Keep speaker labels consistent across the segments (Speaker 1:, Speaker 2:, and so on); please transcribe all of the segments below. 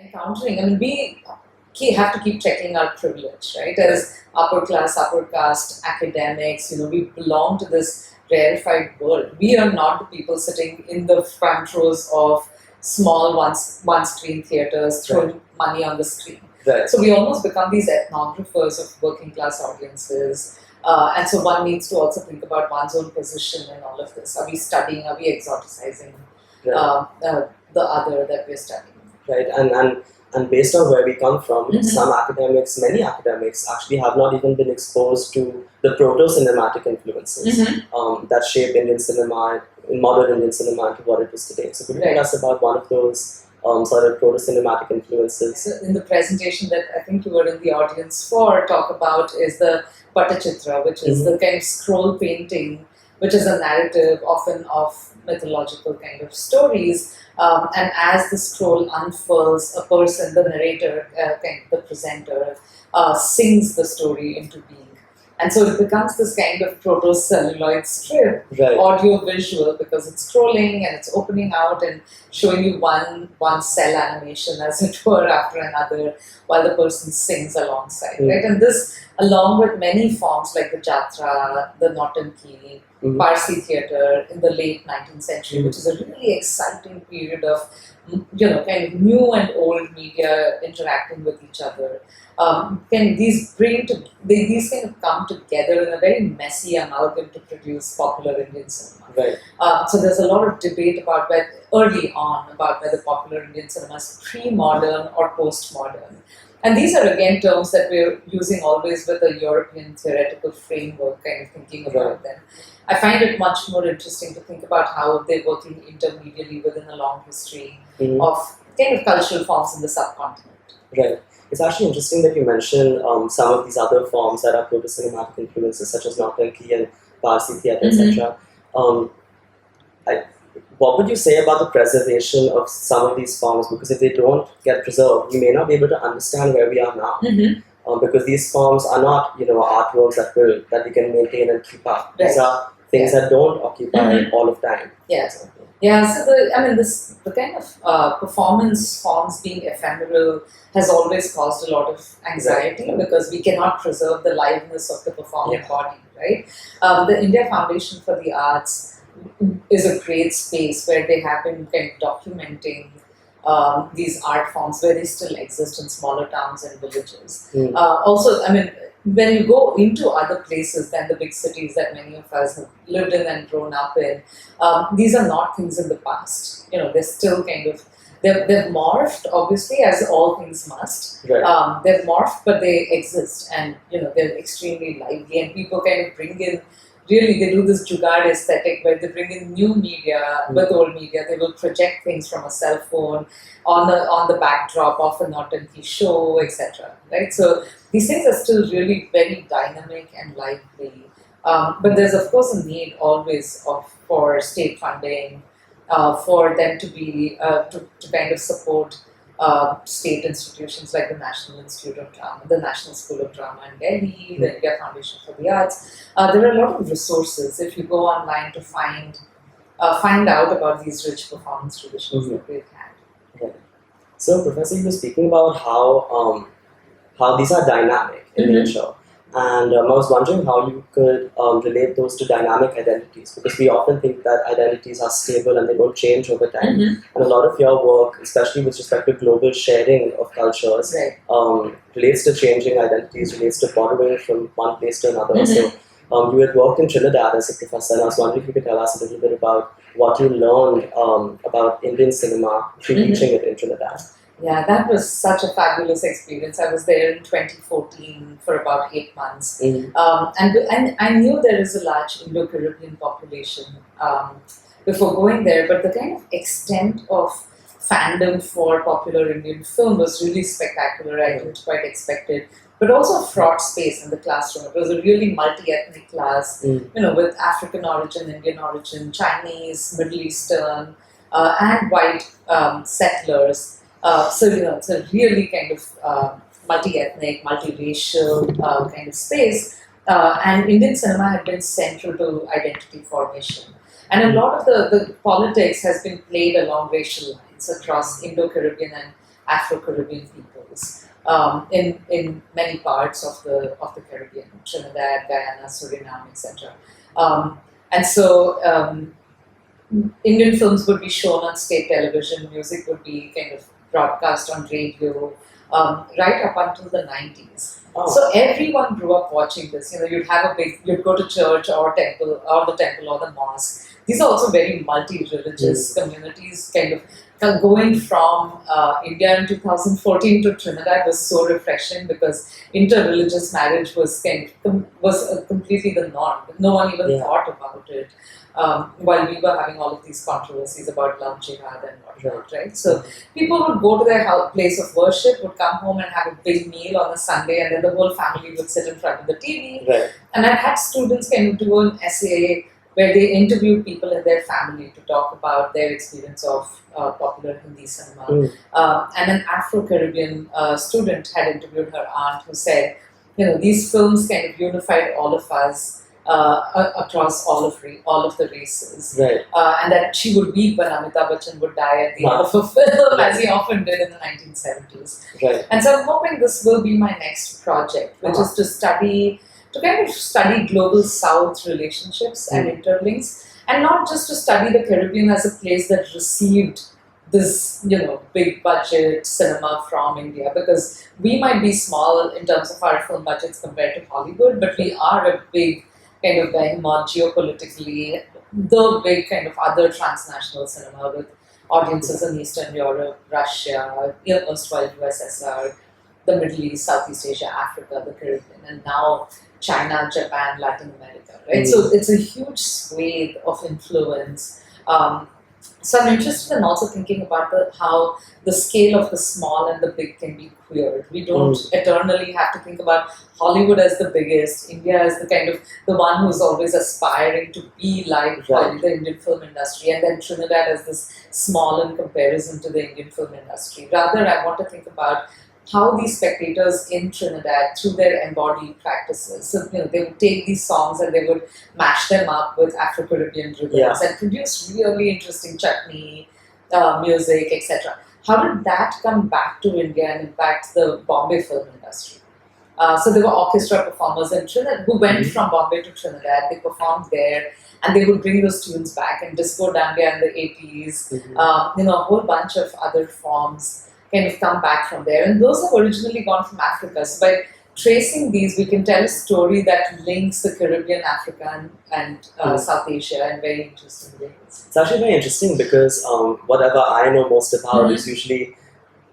Speaker 1: encountering, I mean, we have to keep checking our privilege, right? As upper class, upper caste academics, we belong to this rarefied world. We are not the people sitting in the front rows of small one screen theaters throwing money on the screen.
Speaker 2: Right.
Speaker 1: So we almost become these ethnographers of working class audiences. And so one needs to also think about one's own position in all of this. Are we studying? Are we exoticizing the other that we're studying?
Speaker 2: Right, and based on where we come from, many academics actually have not even been exposed to the proto-cinematic influences that shape Indian cinema, modern Indian cinema, into what it is today. So could you tell us about one of those sort of proto-cinematic influences?
Speaker 1: So in the presentation that I think you were in the audience for, talk about is the Pattachitra, which is the kind of scroll painting, which is a narrative often of mythological kind of stories. And as the scroll unfurls, a person, the narrator, the presenter, sings the story into being. And so it becomes this kind of proto-celluloid strip, audio-visual, because it's scrolling and it's opening out and showing you one cell animation, as it were, after another, while the person sings alongside, right? And this, along with many forms like the Jatra, the Nautanki, Parsi theatre in the late 19th century, which is a really exciting period of, kind of new and old media interacting with each other. These kind of come together in a very messy amalgam to produce popular Indian cinema.
Speaker 2: Right.
Speaker 1: So there's a lot of debate about early on about whether popular Indian cinema is pre-modern or post-modern. And these are again terms that we're using always with a European theoretical framework, kind of thinking about them. I find it much more interesting to think about how they're working intermediately within a long history of kind of cultural forms in the subcontinent.
Speaker 2: Right. It's actually interesting that you mention some of these other forms that are proto-cinematic influences, such as Nautanki and Parsi theatre, etc. What would you say about the preservation of some of these forms? Because if they don't get preserved, we may not be able to understand where we are now. Because these forms are not, artworks that we can maintain and keep up. These are things that don't occupy all of time.
Speaker 1: Yeah, so the kind of performance forms being ephemeral has always caused a lot of anxiety because we cannot preserve the liveness of the performing body, right? The India Foundation for the Arts is a great space where they have been kind of documenting these art forms where they still exist in smaller towns and villages. Also, when you go into other places than the big cities that many of us have lived in and grown up in, these are not things in the past. They're still kind of, they've morphed, obviously, as all things must. They've morphed, but they exist, and they're extremely lively, and people kind of bring in, really, they do this jugaad aesthetic where they bring in new media with old media. They will project things from a cell phone on the backdrop of a Nautanki show, etc. Right? So these things are still really very dynamic and lively. But there's of course a need always for state funding, for them to be to kind of support state institutions like the National Institute of Drama, the National School of Drama in Delhi, the India Foundation for the Arts. There are a lot of resources if you go online to find out about these rich performance traditions that we've had.
Speaker 2: So, Professor, you were speaking about how these are dynamic in nature. And I was wondering how you could relate those to dynamic identities, because we often think that identities are stable and they don't change over time. And a lot of your work, especially with respect to global sharing of cultures, relates to changing identities, relates to borrowing from one place to another. So you had worked in Trinidad as a professor, and I was wondering if you could tell us a little bit about what you learned about Indian cinema through teaching it in Trinidad.
Speaker 1: Yeah, that was such a fabulous experience. I was there in 2014 for about 8 months. And I knew there is a large Indo-Caribbean population before going there, but the kind of extent of fandom for popular Indian film was really spectacular. I didn't quite expect it. But also a fraught space in the classroom. It was a really multi-ethnic class, with African origin, Indian origin, Chinese, Middle Eastern, and white settlers. So it's a really kind of multi-ethnic, multiracial kind of space, and Indian cinema had been central to identity formation. And a lot of the politics has been played along racial lines across Indo-Caribbean and Afro-Caribbean peoples in many parts of the Caribbean, Trinidad, Guyana, Suriname, etc. And so Indian films would be shown on state television, music would be kind of broadcast on radio, right up until the 90s.
Speaker 2: Oh.
Speaker 1: So everyone grew up watching this. You'd go to church or temple, or the temple or the mosque. These are also very multi-religious communities. Kind of going from India in 2014 to Trinidad was so refreshing because inter-religious marriage was completely the norm. No one even thought about it. While we were having all of these controversies about love jihad and whatnot, right? So people would go to their place of worship, would come home and have a big meal on a Sunday, and then the whole family would sit in front of the TV.
Speaker 2: Right.
Speaker 1: And I had students kind of do an essay where they interviewed people in their family to talk about their experience of popular Hindi cinema. And an Afro-Caribbean student had interviewed her aunt who said, these films kind of unified all of us across all of the races.
Speaker 2: Right.
Speaker 1: And that she would weep when Amitabh Bachchan would die at the end of a film, as he often did in the 1970s.
Speaker 2: Right.
Speaker 1: And so I'm hoping this will be my next project, which is to kind of study global South relationships and interlinks, and not just to study the Caribbean as a place that received this, big budget cinema from India, because we might be small in terms of our film budgets compared to Hollywood, but we are a big kind of behemoth geopolitically, the big kind of other transnational cinema with audiences in Eastern Europe, Russia, erstwhile USSR, the Middle East, Southeast Asia, Africa, the Caribbean, and now China, Japan, Latin America, right? So it's a huge swathe of influence. So I'm interested in also thinking about how the scale of the small and the big can be queered. We don't eternally have to think about Hollywood as the biggest, India as the kind of the one who's always aspiring to be like the Indian film industry, and then Trinidad as this small in comparison to the Indian film industry. Rather, I want to think about how these spectators in Trinidad, through their embodied practices, so they would take these songs and they would mash them up with Afro-Caribbean rhythms and produce really interesting chutney, music, etc. How did that come back to India and impact the Bombay film industry? So there were orchestra performers in Trinidad who went from Bombay to Trinidad. They performed there, and they would bring those tunes back. And disco dandiya in the 80s, a whole bunch of other forms kind of come back from there, and those have originally gone from Africa. So by tracing these, we can tell a story that links the Caribbean, Africa, and South Asia in very interesting ways.
Speaker 2: It's actually very interesting because whatever I know most about is usually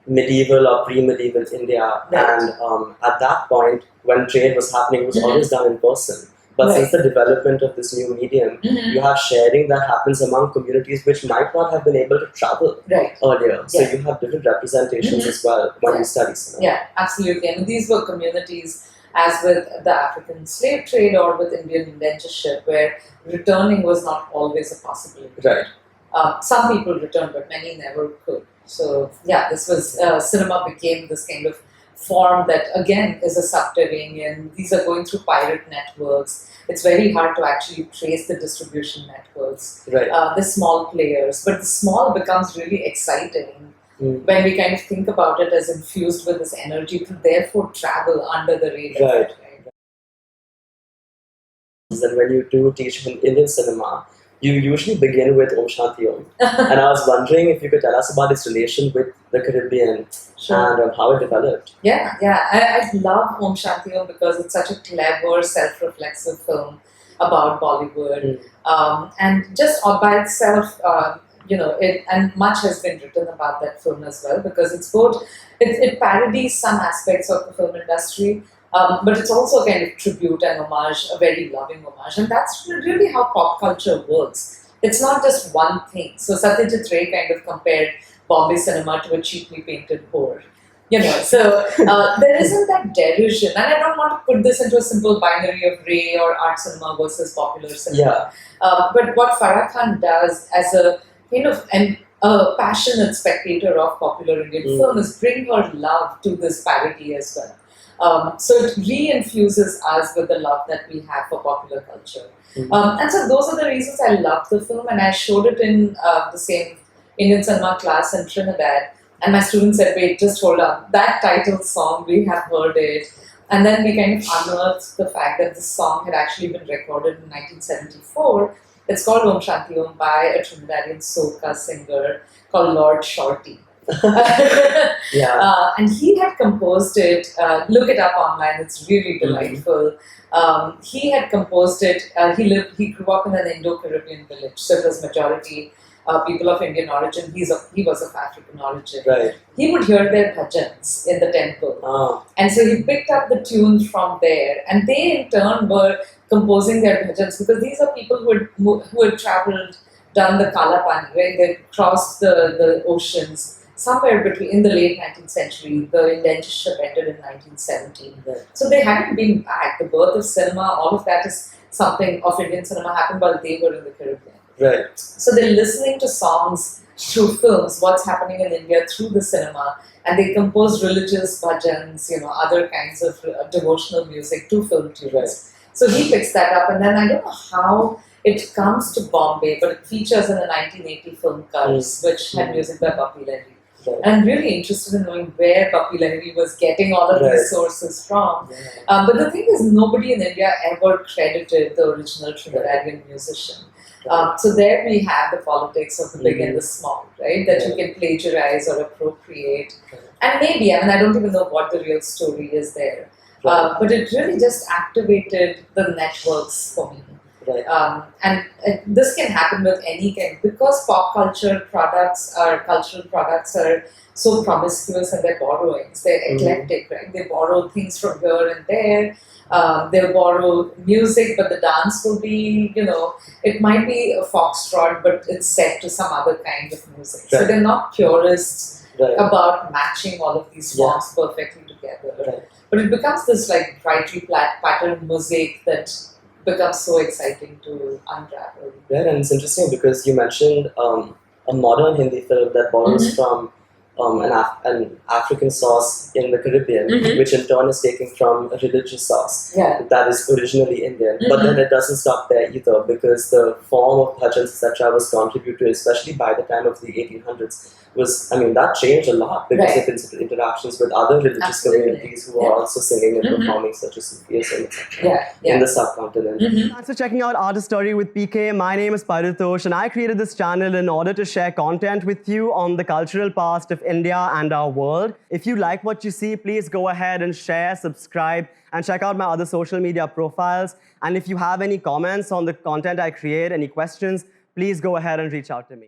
Speaker 2: medieval or pre-medieval India, and at that point, when trade was happening, it was always done in person. But since the development of this new medium, you have sharing that happens among communities which might not have been able to travel earlier. So you have different representations as well when you study cinema.
Speaker 1: Yeah, absolutely. I mean, these were communities, as with the African slave trade or with Indian indentureship, where returning was not always a possibility.
Speaker 2: Right.
Speaker 1: Some people returned, but many never could. So this was, cinema became this kind of form that again is a subterranean. These are going through pirate networks. It's very hard to actually trace the distribution networks.
Speaker 2: Right.
Speaker 1: The small players, but the small becomes really exciting when we kind of think about it as infused with this energy to therefore travel under the radar.
Speaker 2: Right. And when you do teach Indian cinema, you usually begin with Om Shanti Om. And I was wondering if you could tell us about its relation with the Caribbean and how it developed.
Speaker 1: I love Om Shanti Om because it's such a clever, self-reflexive film about Bollywood. And just by itself, and much has been written about that film as well, because it's both, it parodies some aspects of the film industry, but it's also a kind of tribute and homage, a very loving homage. And that's really how pop culture works. It's not just one thing. So Satyajit Ray kind of compared Bombay cinema to a cheaply painted whore. So there isn't that derision. And I don't want to put this into a simple binary of Ray or art cinema versus popular cinema. But what Farah Khan does as a kind of a passionate spectator of popular Indian film is bring her love to this parody as well. So it re-infuses us with the love that we have for popular culture. And so those are the reasons I love the film, and I showed it in the same Indian cinema class in Trinidad, And my student said, wait, just hold on. That title song, we have heard it. And then we kind of unearthed the fact that this song had actually been recorded in 1974. It's called Om Shanti Om by a Trinidadian soca singer called Lord Shorty.
Speaker 2: Yeah.
Speaker 1: And he had composed it. Look it up online; it's really delightful. He had composed it. He grew up in an Indo-Caribbean village, so it was majority people of Indian origin. He was of African origin.
Speaker 2: Right.
Speaker 1: He would hear their bhajans in the temple, and so he picked up the tunes from there, and they in turn were composing their bhajans because these are people who had traveled down the Kalapani, right? They crossed the oceans somewhere between in the late 19th century. The Indian ship ended in 1917.
Speaker 2: Right.
Speaker 1: So they hadn't been back. The birth of cinema, all of that is something of Indian cinema happened while they were in the Caribbean.
Speaker 2: Right.
Speaker 1: So they're listening to songs through films, what's happening in India through the cinema, and they compose religious bhajans, other kinds of devotional music to film tunes.
Speaker 2: Right.
Speaker 1: So he picks that up, and then I don't know how it comes to Bombay, but it features in the 1980 film Cars, which had music by Bapi Lahiri.
Speaker 2: Right.
Speaker 1: And I'm really interested in knowing where Bapi Lahiri was getting all of these sources from.
Speaker 2: Yeah.
Speaker 1: But the thing is, nobody in India ever credited the original Trinidadian musician. So there we have the politics of the big and the small, right? That you can plagiarize or appropriate. And maybe, I don't even know what the real story is there. But it really just activated the networks for me.
Speaker 2: Right.
Speaker 1: And this can happen with any kind, because pop cultural products are so promiscuous in their borrowings. They're eclectic, right? They borrow things from here and there. They'll borrow music, but the dance will be, it might be a foxtrot, but it's set to some other kind of music.
Speaker 2: Right.
Speaker 1: So they're not purists
Speaker 2: Right.
Speaker 1: about matching all of these forms perfectly together.
Speaker 2: Right.
Speaker 1: But it becomes this like brightly patterned mosaic that becomes so exciting to unravel.
Speaker 2: Right, and it's interesting because you mentioned a modern Hindi film that borrows from an African source in the Caribbean, which in turn is taken from a religious source that is originally Indian. But then it doesn't stop there either, because the form of bhajans, etc., was contributed, especially by the time of the 1800s. That changed a lot because of its interactions with other religious communities who are also singing and performing, such as Sufism, etc., in the subcontinent.
Speaker 3: Thanks for checking out Artist Story with PK. My name is Paritosh, and I created this channel in order to share content with you on the cultural past of India and our world. If you like what you see, please go ahead and share, subscribe, and check out my other social media profiles. And if you have any comments on the content I create, any questions, please go ahead and reach out to me.